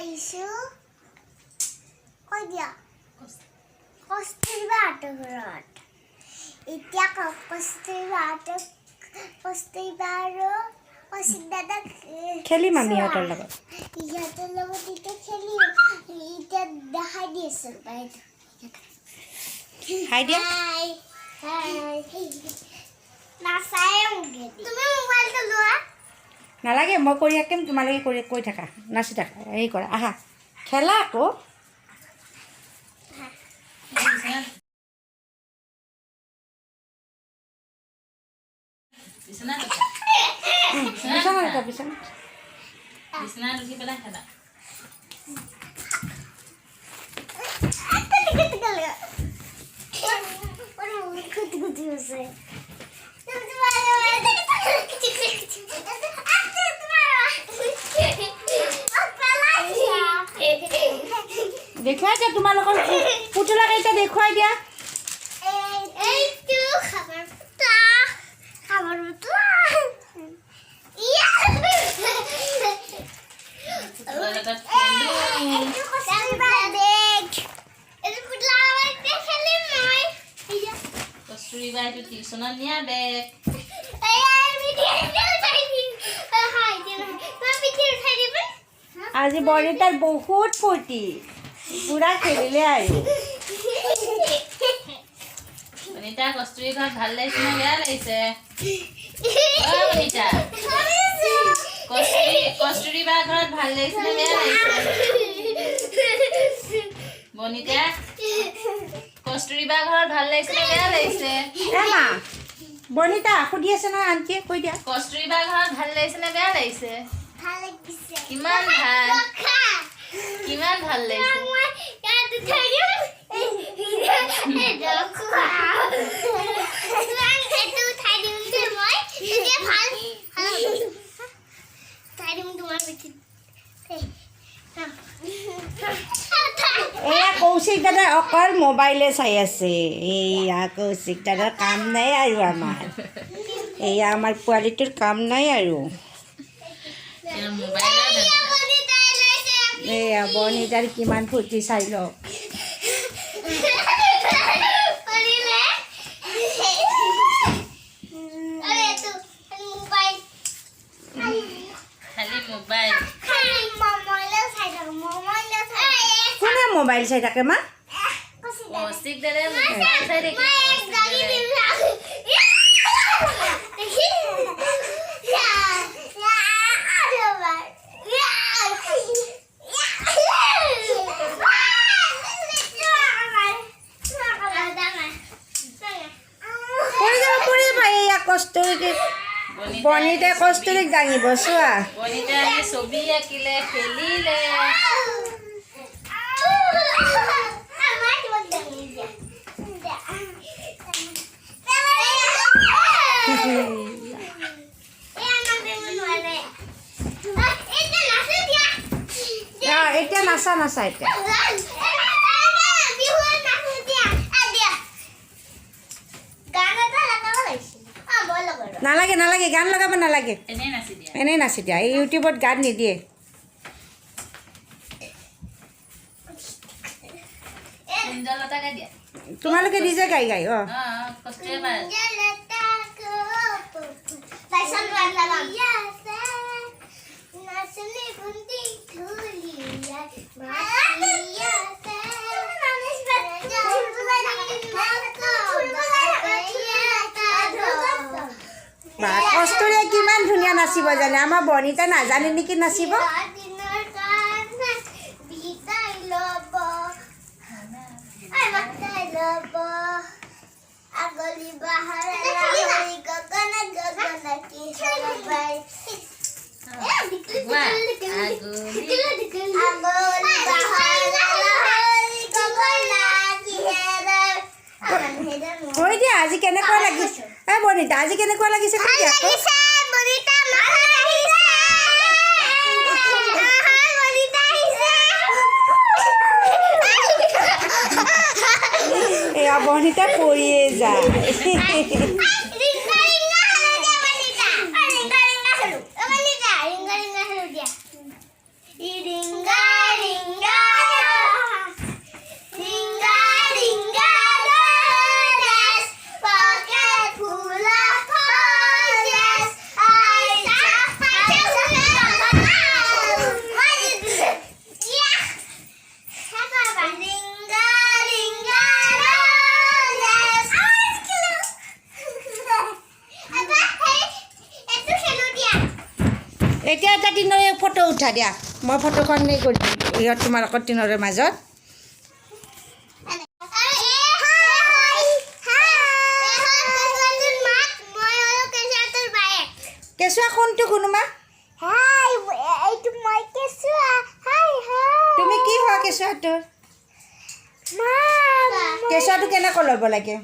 আহিছো কৈ দিয়া কস্তুৰবাহঁতৰ ঘৰত এতিয়া কস্তুৰবা আৰু কৌশিক দাদাক খেলিম আমি ইহঁতৰ লগত এতিয়া খেলিম এতিয়া দেখাই দি আছো হাই দিয়া নাচাই তুমি মোবাইলটো লোৱা নালাগে মই কৰি ৰাখিম তোমালোকে কৈ থাকা নাচি থাকা হেৰি কৰা আহা খেলা আকৌ বিছনাত উঠি পেলাই খেলা দেখুৱাই দিয়া তোমালোকৰ পুতলা কেইটা দেখুৱাই দিয়া কস্তুৰবা এইটো টিউচনত নিয়া বেগ আজি বৰ্ণিতাৰ বহুত ফূৰ্তি পুৰা খেলিলে আৰু বনিতা কস্তুৰী ঘৰত ভাল লাগিছে নে বেয়া লাগিছে বনিতা কস্তুৰবা ঘৰত ভাল লাগিছে নে বেয়া লাগিছে বনিতা কস্তুৰবা ঘৰত ভাল লাগিছে নে বেয়া লাগিছে মা বৰ্ণিতা সুধি আছে নহয় আন্টিয়ে কৈ দিয়া কস্তুৰবা ঘৰত ভাল লাগিছে নে বেয়া লাগিছে কিমান ভাল লাগিছে এয়া কৌশিক দাদা অকল মোবাইলে চাই আছে এয়া কৌশিক দাদাৰ কাম নাই আৰু আমাৰ এয়া আমাৰ পোৱালিটোৰ কাম নাই আৰু এয়া বৰ্ণিতাৰ কিমান ফূৰ্তি চাই লওক কোনে মোবাইল চাই থাকে মা কৌশিক দাদাই মোবাইল চাই থাকে বৰ্ণিতাই কস্তুৰীক দাঙিব চোৱা বনিতাই ছবি আঁকিলে খেলিলে এতিয়া নাচা এতিয়া নালাগে গান লগাব নালাগে এনেই নাচি দিয়া এই ইউটিউবত গান নিদিয়ে তোমালোকে নিজে গাই কস্তুৰীয়ে কিমান ধুনীয়া নাচিব জানে আমাৰ বৰ্ণিতা নাজানে নেকি নাচিব কৈ দিয়া আজি কেনেকুৱা লাগিছে বৰ্ণিতা আজি কেনেকুৱা লাগিছে কৈ দিয়া এয়া বৰ্ণিতা পৰিয়ে যায় এতিয়া এটা দিনৰে ফটো উঠা দিয়া মই ফটোখন হেৰি কৰি দিম ইহঁত তোমালোকৰ দিনৰে মাজত কেঁচুৱা কোনটো কোনোবা তুমি কি হোৱা কেঁচুৱাটোৰ কেঁচুৱাটো কেনেকৈ ল'ব লাগে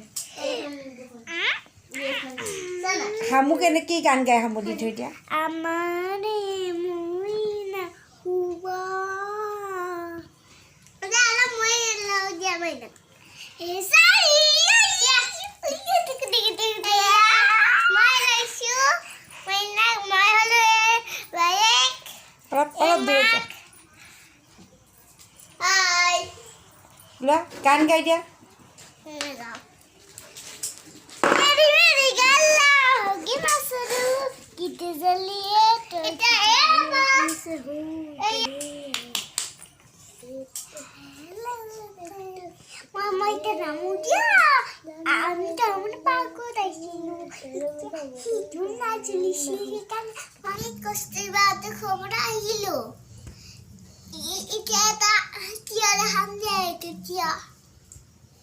হামু কেনে কি গান গাই হামু দি থৈ দিয়া অলপ অলপ দূৰত লোৱা গান গাই দিয়া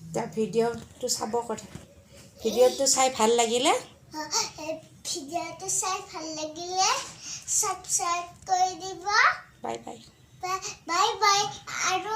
এতিয়া ভিডিঅ'টো চাব কথা ভিডিঅ'টো চাই ভাল লাগিলে ছাবস্ক্ৰাইব কৰি দিব বাই বাই বাই বাই আৰু